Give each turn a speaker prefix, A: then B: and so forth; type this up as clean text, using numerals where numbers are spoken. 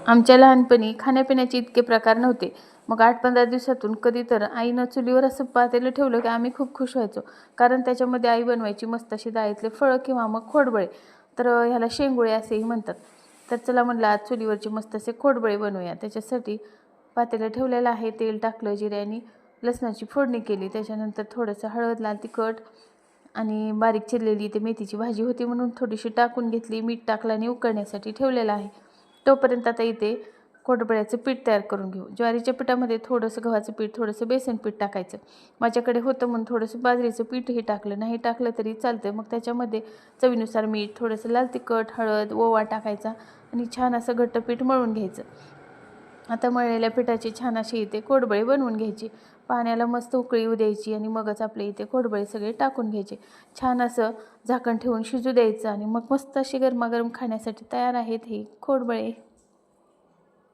A: आमच्या लहानपणी खाण्यापिण्याचे इतके प्रकार नव्हते. मग 8-15 दिवसातून कधी तर आईनं चुलीवर असं पातेलं ठेवलं की आम्ही खूप खुश व्हायचो. कारण त्याच्यामध्ये आई बनवायची मस्त अशी डाळीतले फळं किंवा मग खोडबळे. तर ह्याला शेंगुळे असेही म्हणतात. तर चला म्हटलं आज चुलीवरचे मस्त असे खोडबळे बनवूया. त्याच्यासाठी पातेलं ठेवलेलं आहे. तेल टाकलं, जिऱ्यानी लसणाची फोडणी केली. त्याच्यानंतर थोडंसं हळद, लाल तिखट आणि बारीक चिरलेली इथे मेथीची भाजी होती म्हणून थोडीशी टाकून घेतली. मीठ टाकलं आणि उकळण्यासाठी ठेवलेलं आहे. तोपर्यंत आता इथे खोडबळ्याचं पीठ तयार करून घेऊ. ज्वारीच्या पिठामध्ये थोडंसं गव्हाचं पीठ, थोडंसं बेसन पीठ टाकायचं. माझ्याकडे होतं म्हणून थोडंसं बाजरीचं पीठही टाकलं. नाही टाकलं तरी चालतं. मग त्याच्यामध्ये चवीनुसार मीठ, थोडंसं लाल तिखट, हळद, ओवा टाकायचा आणि छान असं घट्ट पीठ मळून घ्यायचं. आता मळलेल्या पिठाची छान अशी इथे खोडबळे बनवून घ्यायची. पाण्याला मस्त उकळी येऊ द्यायची आणि मगच आपले इथे खोडबळे सगळे टाकून घ्यायचे. छान असं झाकण ठेवून शिजू द्यायचं आणि मग मस्त अशी गरमागरम खाण्यासाठी तयार आहेत हे खोडबळे.